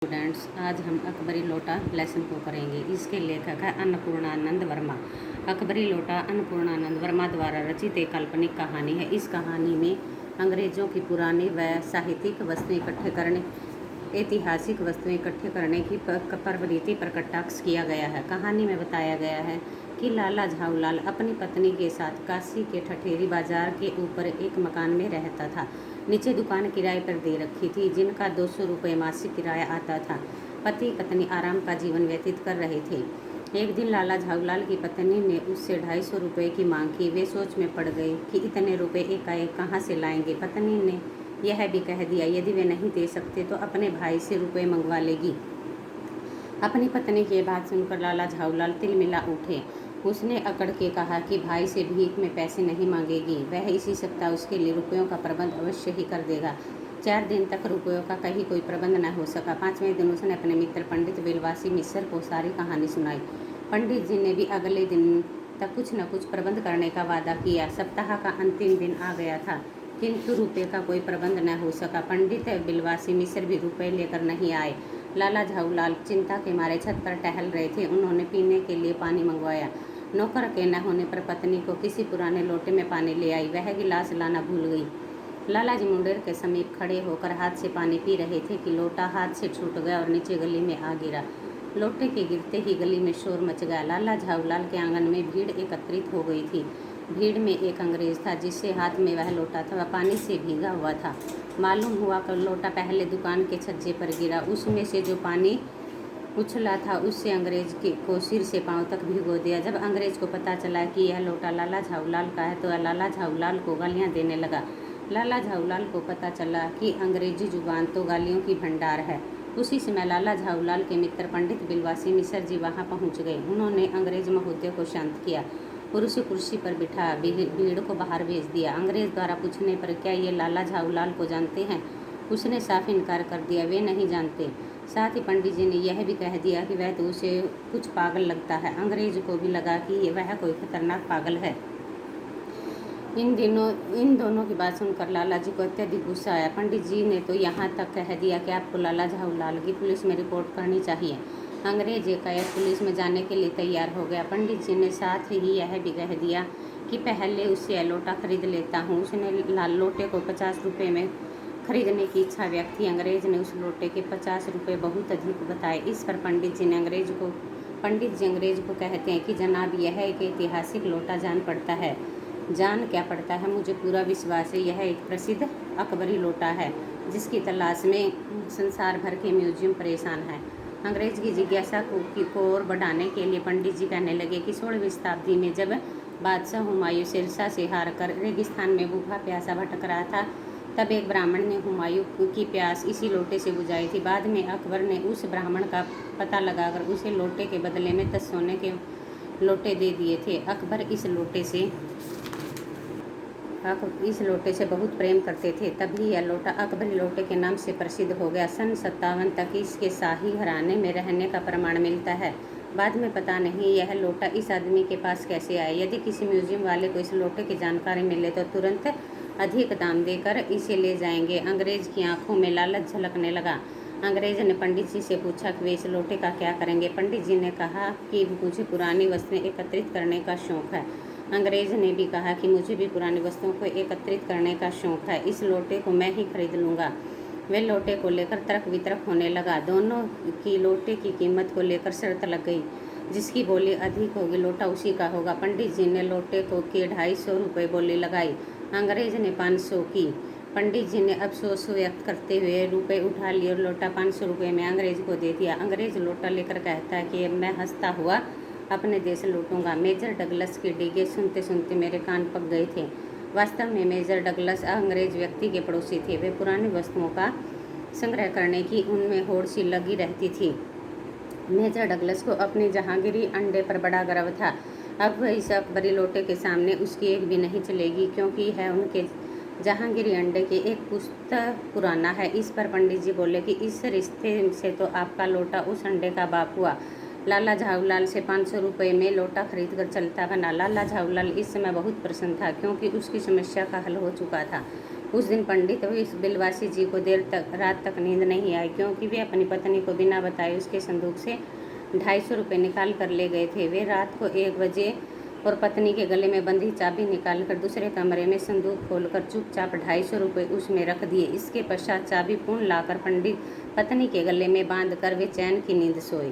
Students, आज हम अकबरी लोटा लेसन को करेंगे। इसके लेखक है अन्नपूर्णानंद वर्मा। अकबरी लोटा अन्नपूर्णानंद वर्मा द्वारा रचित एक काल्पनिक कहानी है। इस कहानी में अंग्रेजों की पुरानी व साहित्यिक वस्तुएं इकट्ठे करने ऐतिहासिक वस्तुएं इकट्ठे करने की प्रवृत्ति पर कटाक्ष किया गया है। कहानी में बताया गया है कि लाला झाऊलाल अपनी पत्नी के साथ काशी के ठठेरी बाजार के ऊपर एक मकान में रहता था। नीचे दुकान किराए पर दे रखी थी, जिनका 200 रुपये मासिक किराया आता था। पति पत्नी आराम का जीवन व्यतीत कर रहे थे। एक दिन लाला झाऊलाल की पत्नी ने उससे 250 रुपये की मांग की। वे सोच में पड़ गए कि इतने रुपये एकाएक कहाँ से लाएंगे। पत्नी ने यह भी कह दिया, यदि वे नहीं दे सकते तो अपने भाई से रुपये मंगवा लेगी। अपनी पत्नी की बात सुनकर लाला झाऊलाल तिलमिला उठे। उसने अकड़ के कहा कि भाई से भीख में पैसे नहीं मांगेगी, वह इसी सप्ताह उसके लिए रुपयों का प्रबंध अवश्य ही कर देगा। 4 दिन तक रुपयों का कहीं कोई प्रबंध न हो सका। 5वें दिन उसने अपने मित्र पंडित बिलवासी मिश्र को सारी कहानी सुनाई। पंडित जी ने भी अगले दिन तक कुछ न कुछ प्रबंध करने का वादा किया। सप्ताह का अंतिम दिन आ गया था, किंतु रुपये का कोई प्रबंध न हो सका। पंडित बिलवासी मिश्र भी रुपये लेकर नहीं आए। लाला झाऊलाल चिंता के मारे छत पर टहल रहे थे। उन्होंने पीने के लिए पानी मंगवाया। नौकर के न होने पर पत्नी को किसी पुराने लोटे में पानी ले आई। वह गिलास लाना भूल गई। लाला जी मुंडेर के समीप खड़े होकर हाथ से पानी पी रहे थे कि लोटा हाथ से छूट गया और नीचे गली में आ गिरा। लोटे के गिरते ही गली में शोर मच गया। लाला झाऊलाल के आंगन में भीड़ एकत्रित हो गई थी। भीड़ में एक अंग्रेज था, जिससे हाथ में वह लोटा था, वह पानी से भीगा हुआ था। मालूम हुआ कि लोटा पहले दुकान के छज्जे पर गिरा। उसमें से जो पानी उछला था उससे अंग्रेज को सिर से पांव तक भिगो दिया। जब अंग्रेज को पता चला कि यह लोटा लाला झाऊलाल का है तो लाला झाऊलाल को गालियां देने लगा। लाला झाऊलाल को पता चला कि अंग्रेजी जुबान तो गालियों की भंडार है। उसी समय लाला झाऊलाल के मित्र पंडित बिलवासी मिश्र जी वहां पहुंच गए। उन्होंने अंग्रेज महोदय को शांत किया और उसे कुर्सी पर बिठा भीड़ को बाहर भेज दिया। अंग्रेज द्वारा पूछने पर क्या ये लाला झाऊलाल को जानते हैं? उसने साफ इनकार कर दिया, वे नहीं जानते। साथ ही पंडित जी ने यह भी कह दिया कि वह तो उसे कुछ पागल लगता है। अंग्रेज को भी लगा कि वह कोई खतरनाक पागल है। इन दोनों की बात सुनकर लाला जी को अत्यधिक गुस्सा आया। पंडित जी ने तो यहाँ तक कह दिया कि आपको लाला झाऊलाल की पुलिस में रिपोर्ट करनी चाहिए। अंग्रेज एकाएक पुलिस में जाने के लिए तैयार हो गया। पंडित जी ने साथ ही यह भी कह दिया कि पहले उससे लोटा खरीद लेता हूँ। उसने लोटे को 50 रुपये में खरीदने की इच्छा व्यक्त की। अंग्रेज ने उस लोटे के 50 रुपये बहुत अधिक बताए। इस पर पंडित जी अंग्रेज को कहते हैं कि जनाब, यह एक ऐतिहासिक लोटा जान क्या पड़ता है, मुझे पूरा विश्वास है। यह एक प्रसिद्ध अकबरी लोटा है, जिसकी तलाश में संसार भर के म्यूजियम परेशान है। अंग्रेज की जिज्ञासा को और बढ़ाने के लिए पंडित जी कहने लगे कि 16वीं शताब्दी में जब बादशाह हुमायूं शेरशाह से हार कर रेगिस्तान में भूखा प्यासा भटक रहा था, तब एक ब्राह्मण ने हुमायूं की प्यास इसी लोटे से बुझाई थी। बाद में अकबर ने उस ब्राह्मण का पता लगाकर उसे लोटे के बदले में 10 सोने के लोटे दे दिए थे। अकबर इस लोटे से बहुत प्रेम करते थे, तभी यह लोटा अकबरी लोटे के नाम से प्रसिद्ध हो गया। सन 57 तक इसके शाही घराने में रहने का प्रमाण मिलता है। बाद में पता नहीं यह लोटा इस आदमी के पास कैसे आया। यदि किसी म्यूजियम वाले को इस लोटे की जानकारी मिले तो तुरंत अधिक दाम देकर इसे ले जाएंगे। अंग्रेज की आंखों में लालच झलकने लगा। अंग्रेज ने पंडित जी से पूछा कि वे इस लोटे का क्या करेंगे। पंडित जी ने कहा कि मुझे पुरानी वस्तुएं एकत्रित करने का शौक है। अंग्रेज ने भी कहा कि मुझे भी पुरानी वस्तुओं को एकत्रित करने का शौक है, इस लोटे को मैं ही खरीद लूँगा। वे लोटे को लेकर तर्क वितर्क होने लगा। दोनों की लोटे की कीमत को लेकर शर्त लग गई। जिसकी बोली अधिक होगी लोटा उसी का होगा। पंडित जी ने लोटे को के 250 रुपये बोली लगाई। अंग्रेज ने 500 की। पंडित जी ने अफसोस व्यक्त करते हुए रुपये उठा लिए और लोटा 500 रुपये में अंग्रेज को दे दिया। अंग्रेज लोटा लेकर कहता है कि मैं हंसता हुआ अपने देश लौटूंगा। मेजर डगलस की डीगे सुनते सुनते मेरे कान पक गए थे। वास्तव में मेजर डगलस अंग्रेज व्यक्ति के पड़ोसी थे। वे पुरानी वस्तुओं का संग्रह करने की उनमें होड़ सी लगी रहती थी। मेजर डगलस को अपनी जहांगीरी अंडे पर बड़ा गर्व था। अब वह इस अकबरी लोटे के सामने उसकी एक भी नहीं चलेगी, क्योंकि यह उनके जहांगीरी अंडे के एक पुश्त पुराना है। इस पर पंडित जी बोले कि इस रिश्ते से तो आपका लोटा उस अंडे का बाप हुआ। लाला झाऊलाल से 500 रुपये में लोटा खरीद कर चलता बना। लाला झाऊलाल इस समय बहुत प्रसन्न था, क्योंकि उसकी समस्या का हल हो चुका था। उस दिन पंडित व इस बिलवासी जी को रात तक नींद नहीं आई, क्योंकि वे अपनी पत्नी को बिना बताए उसके संदूक से 250 रुपये निकाल कर ले गए थे। वे रात को 1 बजे और पत्नी के गले में बंधी चाबी निकालकर दूसरे कमरे में संदूक खोलकर चुपचाप 250 रुपये उसमें रख दिए। इसके पश्चात चाबी पूर्ण लाकर पंडित पत्नी के गले में बांधकर वे चैन की नींद सोए।